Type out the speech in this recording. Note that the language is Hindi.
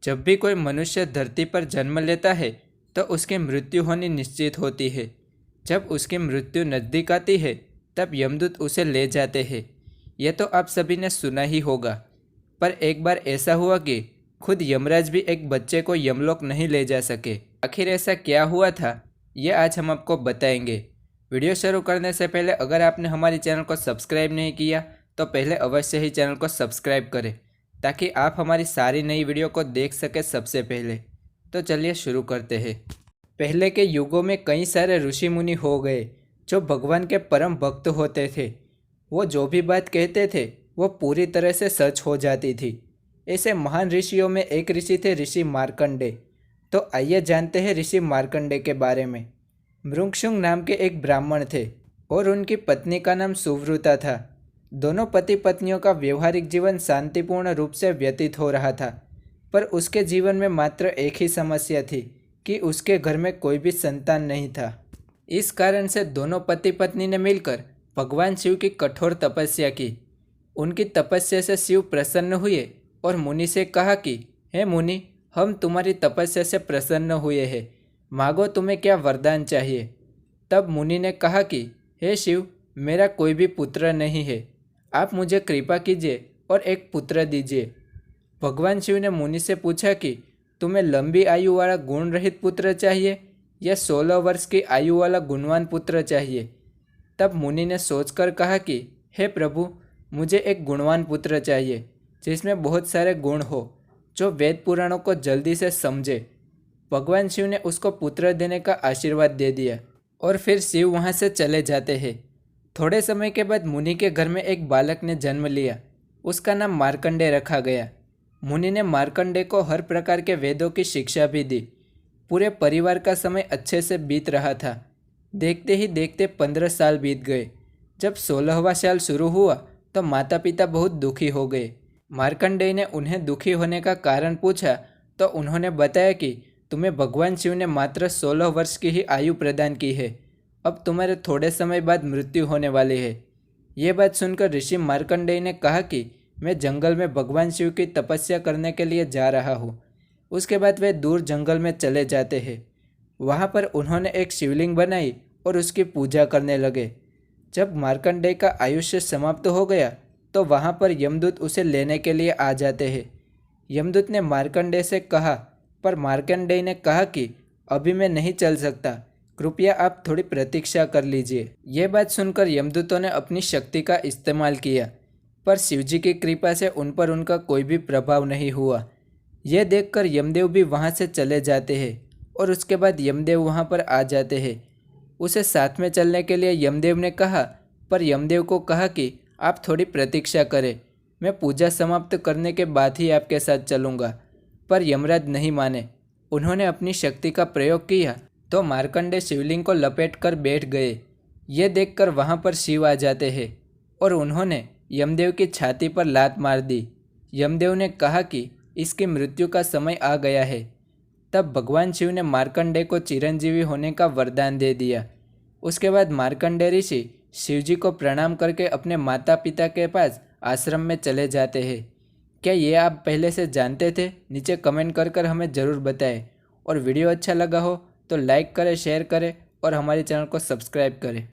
जब भी कोई मनुष्य धरती पर जन्म लेता है तो उसकी मृत्यु होनी निश्चित होती है। जब उसकी मृत्यु नज़दीक आती है तब यमदूत उसे ले जाते हैं। यह तो आप सभी ने सुना ही होगा। पर एक बार ऐसा हुआ कि खुद यमराज भी एक बच्चे को यमलोक नहीं ले जा सके। आखिर ऐसा क्या हुआ था, ये आज हम आपको बताएंगे। वीडियो शुरू करने से पहले अगर आपने हमारे चैनल को सब्सक्राइब नहीं किया तो पहले अवश्य ही चैनल को सब्सक्राइब करें ताकि आप हमारी सारी नई वीडियो को देख सकें सबसे पहले। तो चलिए शुरू करते हैं। पहले के युगों में कई सारे ऋषि मुनि हो गए जो भगवान के परम भक्त होते थे। वो जो भी बात कहते थे वो पूरी तरह से सच हो जाती थी। ऐसे महान ऋषियों में एक ऋषि थे ऋषि मार्कंडे। तो आइए जानते हैं ऋषि मार्कंडे के बारे में। मृगशुंग नाम के एक ब्राह्मण थे और उनकी पत्नी का नाम सुव्रता था। दोनों पति पत्नियों का व्यवहारिक जीवन शांतिपूर्ण रूप से व्यतीत हो रहा था, पर उसके जीवन में मात्र एक ही समस्या थी कि उसके घर में कोई भी संतान नहीं था। इस कारण से दोनों पति पत्नी ने मिलकर भगवान शिव की कठोर तपस्या की। उनकी तपस्या से शिव प्रसन्न हुए और मुनि से कहा कि हे मुनि, हम तुम्हारी तपस्या से प्रसन्न हुए हैं, मांगो तुम्हें क्या वरदान चाहिए। तब मुनि ने कहा कि हे शिव, मेरा कोई भी पुत्र नहीं है, आप मुझे कृपा कीजिए और एक पुत्र दीजिए। भगवान शिव ने मुनि से पूछा कि तुम्हें लंबी आयु वाला गुण रहित पुत्र चाहिए या 16 वर्ष की आयु वाला गुणवान पुत्र चाहिए। तब मुनि ने सोचकर कहा कि हे प्रभु, मुझे एक गुणवान पुत्र चाहिए जिसमें बहुत सारे गुण हो, जो वेद पुराणों को जल्दी से समझे। भगवान शिव ने उसको पुत्र देने का आशीर्वाद दे दिया और फिर शिव वहाँ से चले जाते हैं। थोड़े समय के बाद मुनि के घर में एक बालक ने जन्म लिया। उसका नाम मार्कंडे रखा गया। मुनि ने मार्कंडे को हर प्रकार के वेदों की शिक्षा भी दी। पूरे परिवार का समय अच्छे से बीत रहा था। देखते ही देखते 15 साल बीत गए। जब 16वां साल शुरू हुआ तो माता पिता बहुत दुखी हो गए। मार्कंडेय ने उन्हें दुखी होने का कारण पूछा तो उन्होंने बताया कि तुम्हें भगवान शिव ने मात्र 16 वर्ष की ही आयु प्रदान की है, अब तुम्हारे थोड़े समय बाद मृत्यु होने वाली है। ये बात सुनकर ऋषि मार्कंडेय ने कहा कि मैं जंगल में भगवान शिव की तपस्या करने के लिए जा रहा हूँ। उसके बाद वे दूर जंगल में चले जाते हैं। वहाँ पर उन्होंने एक शिवलिंग बनाई और उसकी पूजा करने लगे। जब मार्कंडेय का आयुष्य समाप्त हो गया तो वहाँ पर यमदूत उसे लेने के लिए आ जाते हैं। यमदूत ने मार्कंडेय से कहा, पर मार्कंडेय ने कहा कि अभी मैं नहीं चल सकता, कृपया आप थोड़ी प्रतीक्षा कर लीजिए। ये बात सुनकर यमदूतों ने अपनी शक्ति का इस्तेमाल किया, पर शिवजी की कृपा से उन पर उनका कोई भी प्रभाव नहीं हुआ। यह देखकर यमदेव भी वहाँ से चले जाते हैं और उसके बाद यमदेव वहाँ पर आ जाते हैं। उसे साथ में चलने के लिए यमदेव ने कहा, पर यमदेव को कहा कि आप थोड़ी प्रतीक्षा करें, मैं पूजा समाप्त करने के बाद ही आपके साथ चलूँगा। पर यमराज नहीं माने। उन्होंने अपनी शक्ति का प्रयोग किया तो मार्कंडे शिवलिंग को लपेट कर बैठ गए। ये देखकर वहाँ पर शिव आ जाते हैं और उन्होंने यमदेव की छाती पर लात मार दी। यमदेव ने कहा कि इसकी मृत्यु का समय आ गया है। तब भगवान शिव ने मार्कंडे को चिरंजीवी होने का वरदान दे दिया। उसके बाद मार्कंडे ऋषि शिवजी को प्रणाम करके अपने माता पिता के पास आश्रम में चले जाते हैं। क्या ये आप पहले से जानते थे? नीचे कमेंट कर हमें ज़रूर बताएं। और वीडियो अच्छा लगा हो तो लाइक करें, शेयर करें और हमारे चैनल को सब्सक्राइब करें।